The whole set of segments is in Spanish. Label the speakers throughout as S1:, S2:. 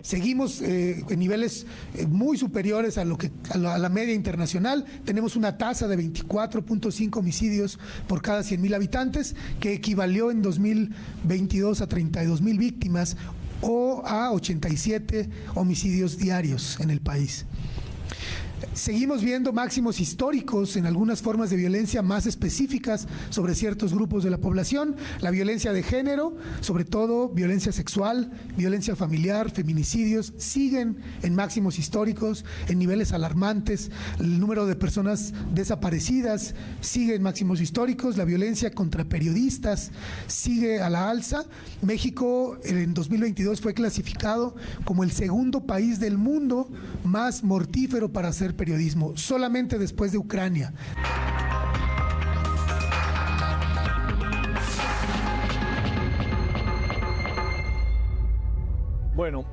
S1: Seguimos en niveles muy superiores a la media internacional. Tenemos una tasa de 24.5 homicidios por cada 100,000 habitantes, que equivalió en 2022 a 32,000 víctimas o a 87 homicidios diarios en el país. Seguimos viendo máximos históricos en algunas formas de violencia más específicas sobre ciertos grupos de la población. La violencia de género, sobre todo violencia sexual, violencia familiar, feminicidios, siguen en máximos históricos, en niveles alarmantes. El número de personas desaparecidas sigue en máximos históricos. La violencia contra periodistas sigue a la alza. México en 2022 fue clasificado como el segundo país del mundo más mortífero para hacer periodismo, solamente después de Ucrania.
S2: Bueno,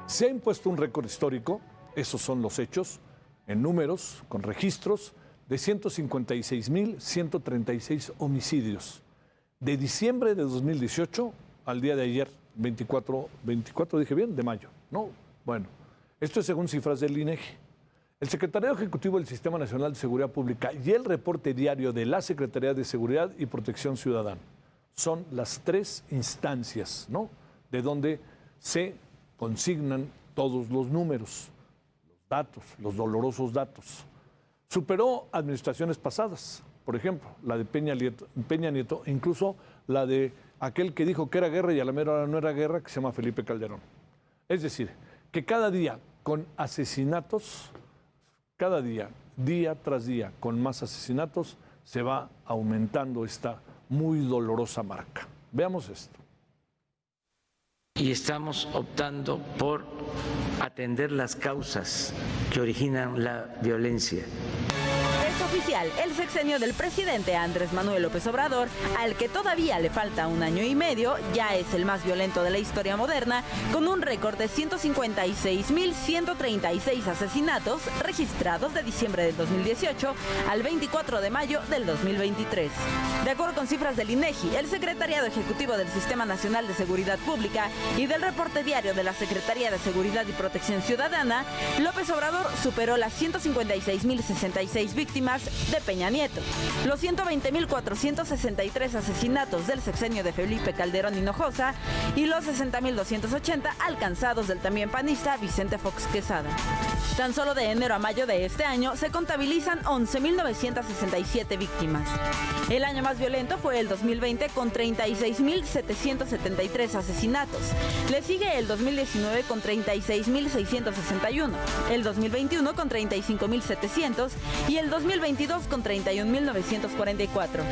S2: se ha impuesto un récord histórico, esos son los hechos, en números, con registros, de 156,136 homicidios. De diciembre de 2018 al día de ayer, 24, dije bien, de mayo, ¿no? Bueno, esto es según cifras del INEGI. El Secretariado Ejecutivo del Sistema Nacional de Seguridad Pública y el reporte diario de la Secretaría de Seguridad y Protección Ciudadana son las tres instancias, ¿no?, de donde se consignan todos los números, los datos, los dolorosos datos. Superó administraciones pasadas, por ejemplo, la de Peña Nieto, incluso la de aquel que dijo que era guerra y a la mera hora no era guerra, que se llama Felipe Calderón. Es decir, que cada día con asesinatos, cada día, día tras día, con más asesinatos, se va aumentando esta muy dolorosa marca. Veamos esto.
S3: Y estamos optando por atender las causas que originan la violencia.
S4: Es oficial, el sexenio del presidente Andrés Manuel López Obrador, al que todavía le falta 1 año y medio, ya es el más violento de la historia moderna, con un récord de 156,136 asesinatos registrados de diciembre del 2018 al 24 de mayo del 2023. De acuerdo con cifras del INEGI, el Secretariado Ejecutivo del Sistema Nacional de Seguridad Pública y del reporte diario de la Secretaría de Seguridad y Protección Ciudadana, López Obrador superó las 156,066 víctimas de Peña Nieto, los 120,463 asesinatos del sexenio de Felipe Calderón Hinojosa y los 60,280 alcanzados del también panista Vicente Fox Quesada. Tan solo de enero a mayo de este año se contabilizan 11,967 víctimas. El año más violento fue el 2020 con 36,773 asesinatos. Le sigue el 2019 con 36,661, el 2021 con 35,700 y el 2022 con 31,944.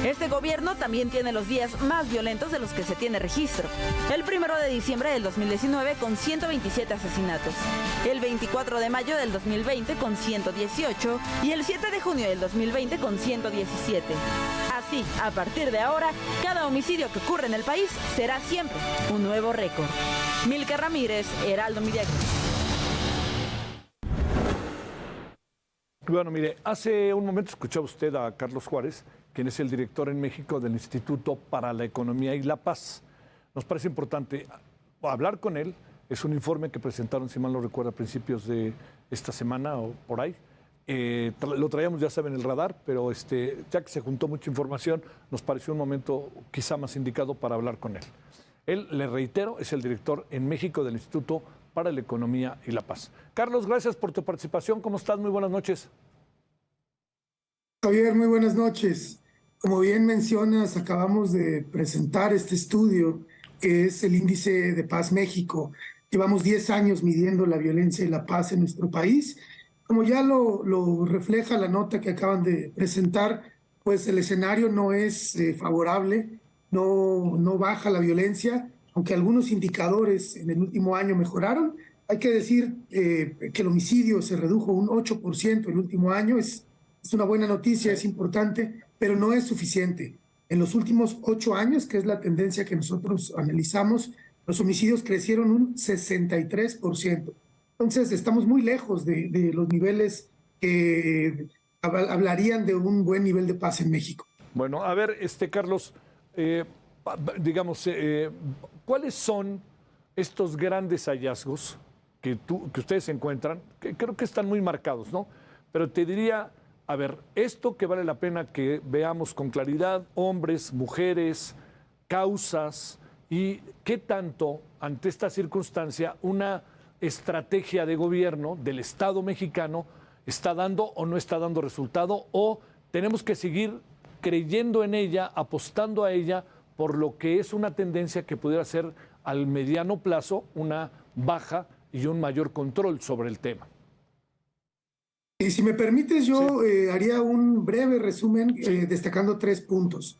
S4: Este gobierno también tiene los días más violentos de los que se tiene registro. El 1 de diciembre del 2019 con 127 asesinatos, el 24 de mayo del 2020 con 118 y el 7 de junio del 2020 con 117. Así, a partir de ahora, cada homicidio que ocurre en el país será siempre un nuevo récord. Milka Ramírez, Heraldo Media.
S2: Bueno, mire, hace un momento escuchaba usted a Carlos Juárez, quien es el director en México del Instituto para la Economía y la Paz. Nos parece importante hablar con él. Es un informe que presentaron, si mal no recuerdo, a principios de esta semana o por ahí. Lo traíamos, ya saben, el radar, pero ya que se juntó mucha información, nos pareció un momento quizá más indicado para hablar con él. Él, le reitero, es el director en México del Instituto para la Economía y la Paz. Carlos, gracias por tu participación. ¿Cómo estás? Muy buenas noches.
S5: Javier, muy buenas noches. Como bien mencionas, acabamos de presentar este estudio que es el Índice de Paz México. Llevamos 10 años midiendo la violencia y la paz en nuestro país. Como ya lo refleja la nota que acaban de presentar, pues el escenario no es favorable, no baja la violencia, aunque algunos indicadores en el último año mejoraron. Hay que decir que el homicidio se redujo un 8% el último año, es una buena noticia, es importante, pero no es suficiente. En los últimos 8 años, que es la tendencia que nosotros analizamos, los homicidios crecieron un 63%. Entonces, estamos muy lejos de los niveles que hablarían de un buen nivel de paz en México.
S2: Bueno, a ver, Carlos, digamos, ¿cuáles son estos grandes hallazgos que ustedes encuentran, que creo que están muy marcados, ¿no? Pero te diría, a ver, esto que vale la pena que veamos con claridad, hombres, mujeres, causas, y qué tanto ante esta circunstancia una estrategia de gobierno del Estado mexicano está dando o no está dando resultado, o tenemos que seguir creyendo en ella, apostando a ella, por lo que es una tendencia que pudiera ser al mediano plazo una baja y un mayor control sobre el tema.
S5: Y si me permites, yo haría un breve resumen destacando 3 puntos.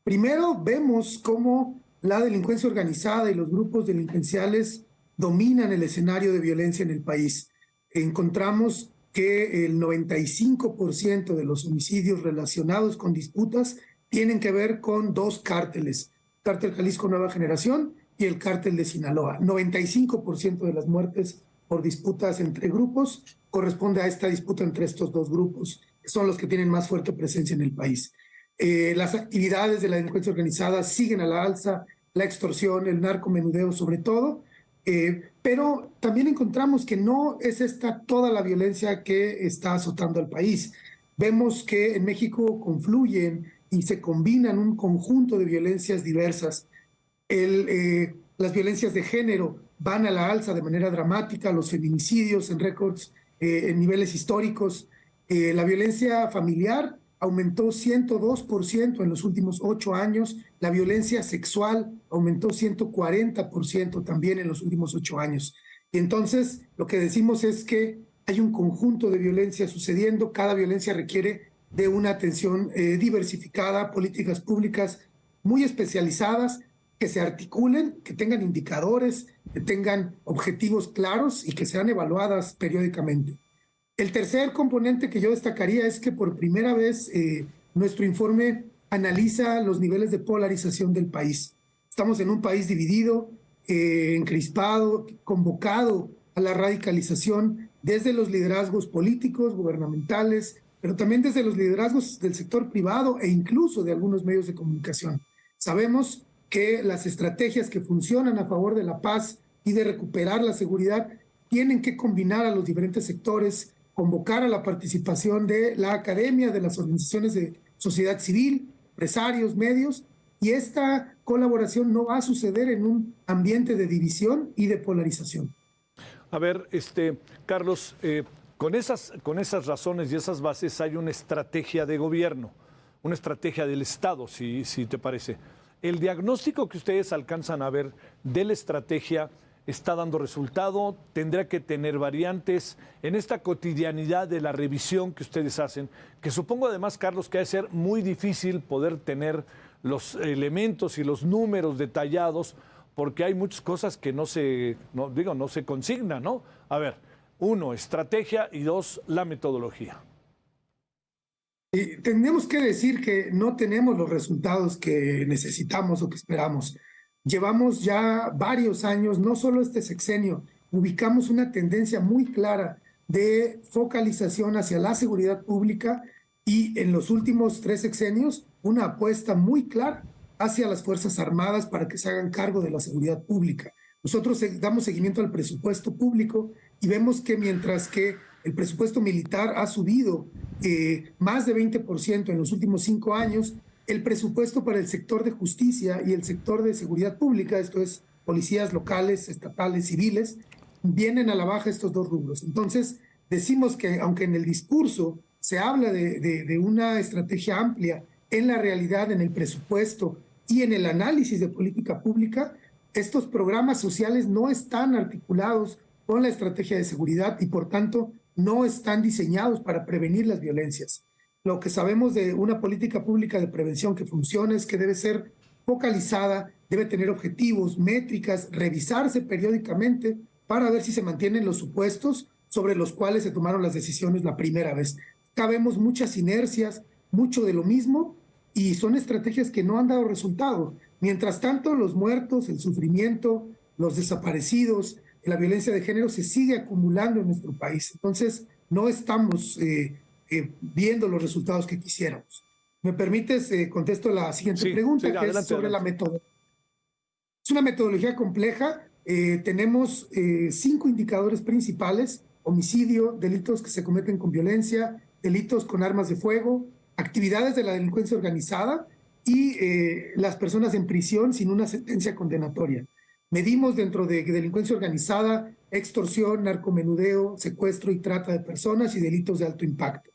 S5: Primero, vemos cómo la delincuencia organizada y los grupos delincuenciales dominan el escenario de violencia en el país. Encontramos que el 95% de los homicidios relacionados con disputas tienen que ver con 2 cárteles, Cártel Jalisco Nueva Generación y el Cártel de Sinaloa. 95% de las muertes por disputas entre grupos corresponde a esta disputa entre estos 2 grupos, que son los que tienen más fuerte presencia en el país. Las actividades de la delincuencia organizada siguen a la alza, la extorsión, el narcomenudeo sobre todo, pero también encontramos que no es esta toda la violencia que está azotando al país. Vemos que en México confluyen y se combinan un conjunto de violencias diversas. Las violencias de género van a la alza de manera dramática, los feminicidios en récords, en niveles históricos. La violencia familiar aumentó 102% en los últimos 8 años. La violencia sexual aumentó 140% también en los últimos 8 años. Y entonces lo que decimos es que hay un conjunto de violencia sucediendo. Cada violencia requiere de una atención diversificada, políticas públicas muy especializadas, que se articulen, que tengan indicadores, que tengan objetivos claros y que sean evaluadas periódicamente. El tercer componente que yo destacaría es que por primera vez nuestro informe analiza los niveles de polarización del país. Estamos en un país dividido, encrispado, convocado a la radicalización desde los liderazgos políticos, gubernamentales, pero también desde los liderazgos del sector privado e incluso de algunos medios de comunicación. Sabemos que las estrategias que funcionan a favor de la paz y de recuperar la seguridad tienen que combinar a los diferentes sectores, convocar a la participación de la academia, de las organizaciones de sociedad civil, empresarios, medios, y esta colaboración no va a suceder en un ambiente de división y de polarización.
S2: A ver, Carlos, con esas razones y esas bases hay una estrategia de gobierno, una estrategia del Estado, si te parece. El diagnóstico que ustedes alcanzan a ver de la estrategia está dando resultado, tendrá que tener variantes en esta cotidianidad de la revisión que ustedes hacen, que supongo además, Carlos, que ha de ser muy difícil poder tener los elementos y los números detallados, porque hay muchas cosas que no se consignan, ¿no? A ver, 1, estrategia, y 2, la metodología.
S5: Tenemos que decir que no tenemos los resultados que necesitamos o que esperamos. Llevamos ya varios años, no solo este sexenio, ubicamos una tendencia muy clara de focalización hacia la seguridad pública y en los últimos 3 sexenios una apuesta muy clara hacia las Fuerzas Armadas para que se hagan cargo de la seguridad pública. Nosotros damos seguimiento al presupuesto público y vemos que mientras que el presupuesto militar ha subido más de 20% en los últimos 5 años, el presupuesto para el sector de justicia y el sector de seguridad pública, esto es policías locales, estatales, civiles, vienen a la baja estos 2 rubros. Entonces, decimos que aunque en el discurso se habla de una estrategia amplia, en la realidad, en el presupuesto y en el análisis de política pública, estos programas sociales no están articulados con la estrategia de seguridad y, por tanto, no están diseñados para prevenir las violencias. Lo que sabemos de una política pública de prevención que funciona es que debe ser focalizada, debe tener objetivos, métricas, revisarse periódicamente para ver si se mantienen los supuestos sobre los cuales se tomaron las decisiones la primera vez. Acá vemos muchas inercias, mucho de lo mismo, y son estrategias que no han dado resultado. Mientras tanto, los muertos, el sufrimiento, los desaparecidos, la violencia de género se sigue acumulando en nuestro país. Entonces, no estamos viendo los resultados que quisiéramos. ¿Me permites? Contesto la siguiente pregunta, que
S2: adelante,
S5: es sobre la metodología. Es una metodología compleja. tenemos 5 indicadores principales: homicidio, delitos que se cometen con violencia, delitos con armas de fuego, actividades de la delincuencia organizada y las personas en prisión sin una sentencia condenatoria. Medimos dentro de delincuencia organizada extorsión, narcomenudeo, secuestro y trata de personas y delitos de alto impacto.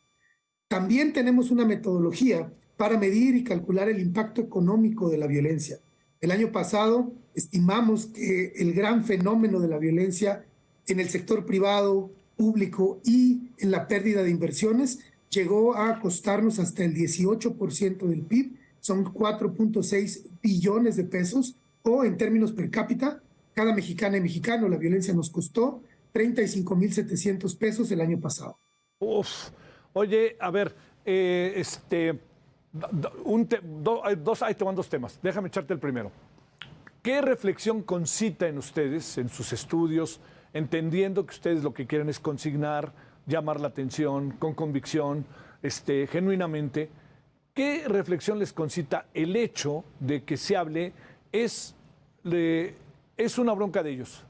S5: También tenemos una metodología para medir y calcular el impacto económico de la violencia. El año pasado estimamos que el gran fenómeno de la violencia en el sector privado, público y en la pérdida de inversiones llegó a costarnos hasta el 18% del PIB, son 4.6 billones de pesos, o en términos per cápita, cada mexicana y mexicano, la violencia nos costó 35,700 pesos el año pasado.
S2: Uf. Oye, a ver, ahí te van 2 temas. Déjame echarte el primero. ¿Qué reflexión concita en ustedes, en sus estudios, entendiendo que ustedes lo que quieren es consignar, llamar la atención, con convicción, genuinamente? ¿Qué reflexión les concita el hecho de que se hable? Es una bronca de ellos.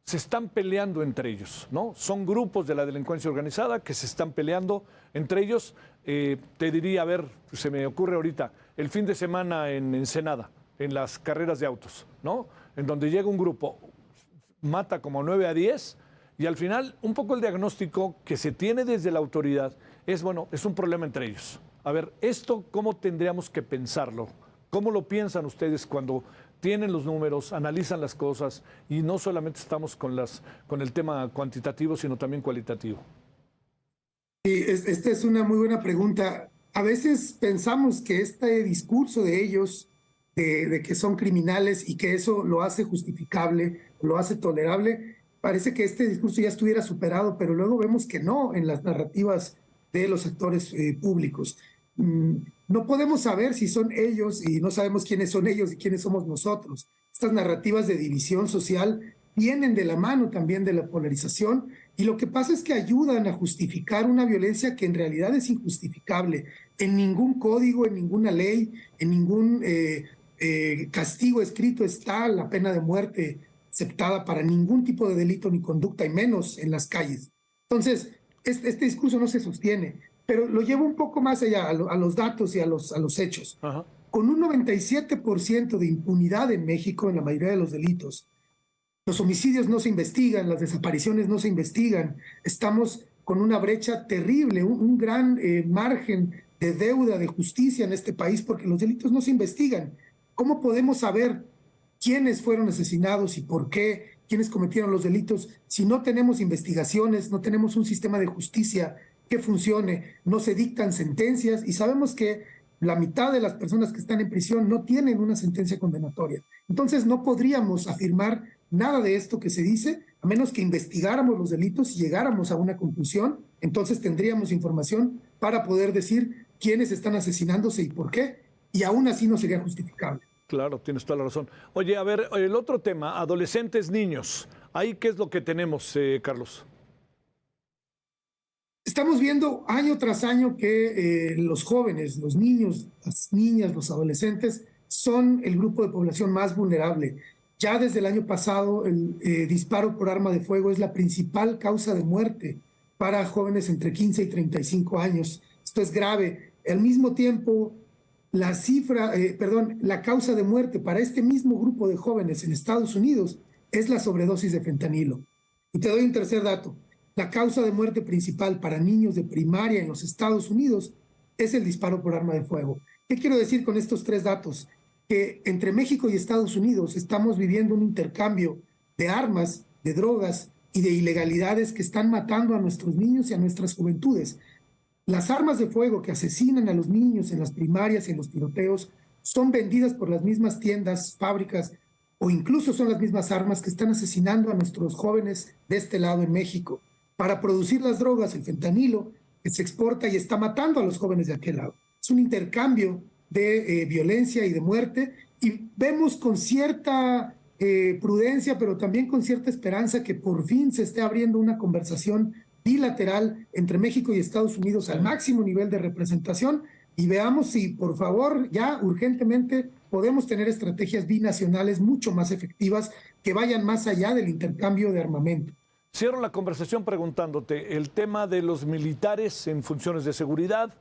S2: Se están peleando entre ellos, ¿no? Son grupos de la delincuencia organizada que se están peleando entre ellos. Te diría, a ver, se me ocurre ahorita, el fin de semana en Ensenada, en las carreras de autos, ¿no? En donde llega un grupo, mata como 9 a 10 y al final un poco el diagnóstico que se tiene desde la autoridad es, bueno, es un problema entre ellos. A ver, esto, ¿cómo tendríamos que pensarlo? ¿Cómo lo piensan ustedes cuando tienen los números, analizan las cosas y no solamente estamos con el tema cuantitativo, sino también cualitativo?
S5: Sí, esta es una muy buena pregunta. A veces pensamos que este discurso de ellos, de que son criminales y que eso lo hace justificable, lo hace tolerable, parece que este discurso ya estuviera superado, pero luego vemos que no en las narrativas de los actores públicos. No podemos saber si son ellos y no sabemos quiénes son ellos y quiénes somos nosotros. Estas narrativas de división social vienen de la mano también de la polarización y lo que pasa es que ayudan a justificar una violencia que en realidad es injustificable. En ningún código, en ninguna ley, en ningún castigo escrito está la pena de muerte aceptada para ningún tipo de delito ni conducta, y menos en las calles. Entonces, este discurso no se sostiene. Pero lo llevo un poco más allá, a los datos y a los hechos. Ajá. Con un 97% de impunidad en México en la mayoría de los delitos, los homicidios no se investigan, las desapariciones no se investigan, estamos con una brecha terrible, un gran margen de deuda de justicia en este país porque los delitos no se investigan. ¿Cómo podemos saber quiénes fueron asesinados y por qué, quiénes cometieron los delitos, si no tenemos investigaciones, no tenemos un sistema de justicia que funcione, no se dictan sentencias y sabemos que la mitad de las personas que están en prisión no tienen una sentencia condenatoria? Entonces no podríamos afirmar nada de esto que se dice a menos que investigáramos los delitos y llegáramos a una conclusión. Entonces tendríamos información para poder decir quiénes están asesinándose y por qué, y aún así no sería justificable.
S2: Claro, tienes toda la razón. Oye, a ver, el otro tema, adolescentes, niños. ¿Ahí qué es lo que tenemos, Carlos?
S5: Estamos viendo año tras año que los jóvenes, los niños, las niñas, los adolescentes son el grupo de población más vulnerable. Ya desde el año pasado el disparo por arma de fuego es la principal causa de muerte para jóvenes entre 15 y 35 años. Esto es grave. Al mismo tiempo, la causa de muerte para este mismo grupo de jóvenes en Estados Unidos es la sobredosis de fentanilo. Y te doy un tercer dato. La causa de muerte principal para niños de primaria en los Estados Unidos es el disparo por arma de fuego. ¿Qué quiero decir con estos 3 datos? Que entre México y Estados Unidos estamos viviendo un intercambio de armas, de drogas y de ilegalidades que están matando a nuestros niños y a nuestras juventudes. Las armas de fuego que asesinan a los niños en las primarias y en los tiroteos son vendidas por las mismas tiendas, fábricas, o incluso son las mismas armas que están asesinando a nuestros jóvenes de este lado en México. Para producir las drogas, el fentanilo, que se exporta y está matando a los jóvenes de aquel lado. Es un intercambio de violencia y de muerte, y vemos con cierta prudencia, pero también con cierta esperanza que por fin se esté abriendo una conversación bilateral entre México y Estados Unidos al máximo nivel de representación, y veamos si, por favor, ya urgentemente podemos tener estrategias binacionales mucho más efectivas que vayan más allá del intercambio de armamento.
S2: Cierro la conversación preguntándote el tema de los militares en funciones de seguridad,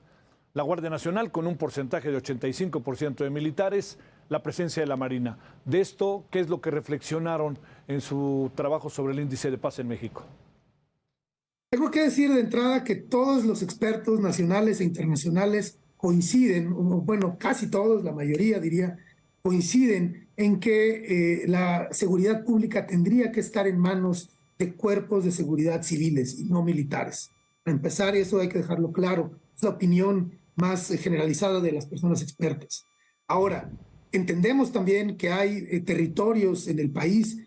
S2: la Guardia Nacional con un porcentaje de 85% de militares, la presencia de la Marina. De esto, ¿qué es lo que reflexionaron en su trabajo sobre el índice de paz en México?
S5: Tengo que decir de entrada que todos los expertos nacionales e internacionales coinciden, bueno, casi todos, la mayoría diría, coinciden en que la seguridad pública tendría que estar en manos de cuerpos de seguridad civiles y no militares. Para empezar, y eso hay que dejarlo claro, es la opinión más generalizada de las personas expertas. Ahora, entendemos también que hay territorios en el país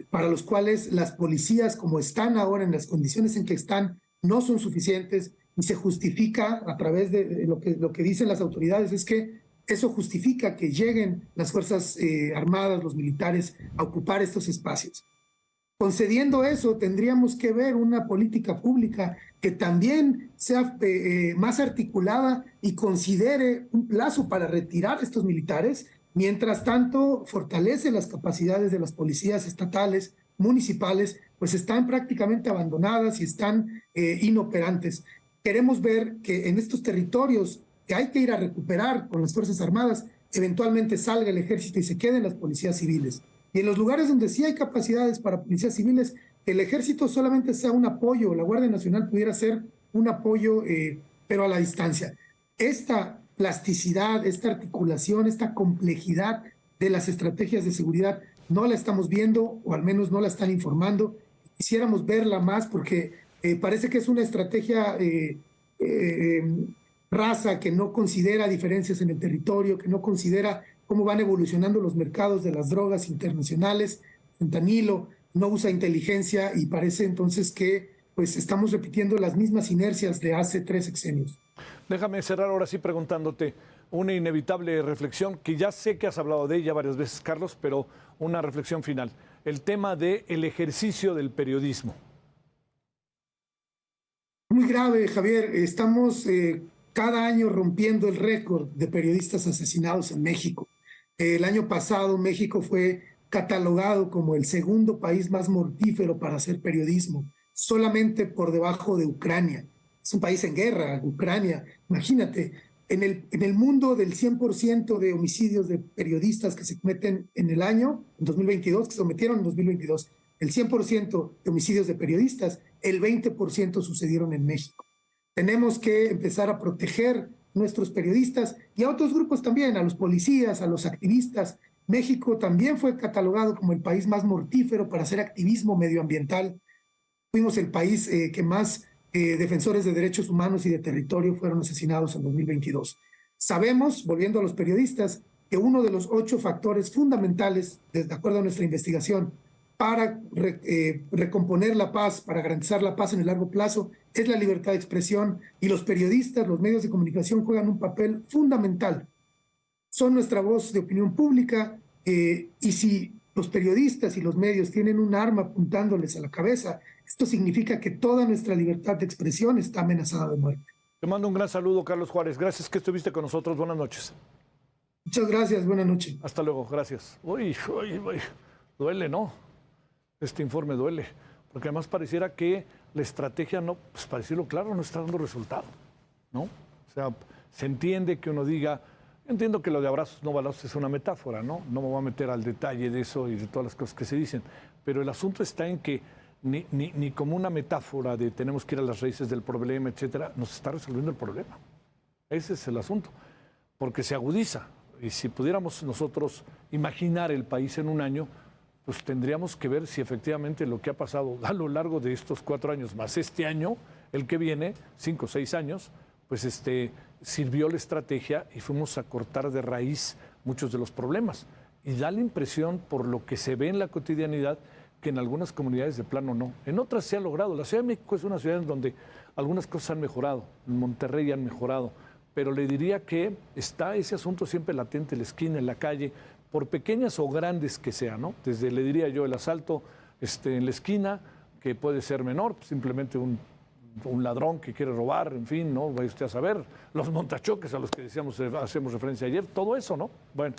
S5: para los cuales las policías, como están ahora en las condiciones en que están, no son suficientes y se justifica a través de lo que dicen las autoridades, es que eso justifica que lleguen las fuerzas armadas, los militares, a ocupar estos espacios. Concediendo eso, tendríamos que ver una política pública que también sea más articulada y considere un plazo para retirar a estos militares. Mientras tanto, fortalece las capacidades de las policías estatales, municipales, pues están prácticamente abandonadas y están inoperantes. Queremos ver que en estos territorios que hay que ir a recuperar con las Fuerzas Armadas, eventualmente salga el ejército y se queden las policías civiles. Y en los lugares donde sí hay capacidades para policías civiles, el ejército solamente sea un apoyo, la Guardia Nacional pudiera ser un apoyo, pero a la distancia. Esta plasticidad, esta articulación, esta complejidad de las estrategias de seguridad no la estamos viendo, o al menos no la están informando. Quisiéramos verla más porque parece que es una estrategia rasa que no considera diferencias en el territorio, que no considera cómo van evolucionando los mercados de las drogas internacionales, fentanilo, no usa inteligencia y parece entonces que pues estamos repitiendo las mismas inercias de hace 3 sexenios.
S2: Déjame cerrar ahora sí preguntándote una inevitable reflexión, que ya sé que has hablado de ella varias veces, Carlos, pero una reflexión final. El tema del ejercicio del periodismo.
S5: Muy grave, Javier. Estamos cada año rompiendo el récord de periodistas asesinados en México. El año pasado México fue catalogado como el segundo país más mortífero para hacer periodismo, solamente por debajo de Ucrania. Es un país en guerra, Ucrania. Imagínate, en el mundo del 100% de homicidios de periodistas que se cometen en el año, en 2022, que se cometieron en 2022, el 100% de homicidios de periodistas, el 20% sucedieron en México. Tenemos que empezar a proteger nuestros periodistas y a otros grupos también, a los policías, a los activistas. México también fue catalogado como el país más mortífero para hacer activismo medioambiental. Fuimos el país que más defensores de derechos humanos y de territorio fueron asesinados en 2022. Sabemos, volviendo a los periodistas, que uno de los 8 factores fundamentales, de acuerdo a nuestra investigación, para recomponer la paz, para garantizar la paz en el largo plazo, es la libertad de expresión, y los periodistas, los medios de comunicación juegan un papel fundamental. Son nuestra voz de opinión pública, y si los periodistas y los medios tienen un arma apuntándoles a la cabeza, esto significa que toda nuestra libertad de expresión está amenazada de muerte.
S2: Te mando un gran saludo, Carlos Juárez. Gracias que estuviste con nosotros. Buenas noches.
S5: Muchas gracias. Buenas noches.
S2: Hasta luego. Gracias. Uy, duele, ¿no? Este informe duele, porque además pareciera que la estrategia, no, pues para decirlo claro, no está dando resultado, ¿no? O sea, se entiende que uno diga, entiendo que lo de abrazos no balazos es una metáfora, ¿no? No me voy a meter al detalle de eso y de todas las cosas que se dicen, pero el asunto está en que ni como una metáfora de tenemos que ir a las raíces del problema, etcétera, nos está resolviendo el problema. Ese es el asunto, porque se agudiza. Y si pudiéramos nosotros imaginar el país en un año, pues tendríamos que ver si efectivamente lo que ha pasado a lo largo de estos 4 años, más este año, el que viene, 5 o 6 años, pues sirvió la estrategia y fuimos a cortar de raíz muchos de los problemas. Y da la impresión, por lo que se ve en la cotidianidad, que en algunas comunidades de plano no. En otras se ha logrado. La Ciudad de México es una ciudad en donde algunas cosas han mejorado, en Monterrey han mejorado, pero le diría que está ese asunto siempre latente en la esquina, en la calle, por pequeñas o grandes que sean, ¿no? Desde, le diría yo, el asalto en la esquina, que puede ser menor, simplemente un un ladrón que quiere robar, en fin, ¿no? Vaya usted a saber, los montachoques a los que decíamos, hacemos referencia ayer, todo eso, ¿no? Bueno.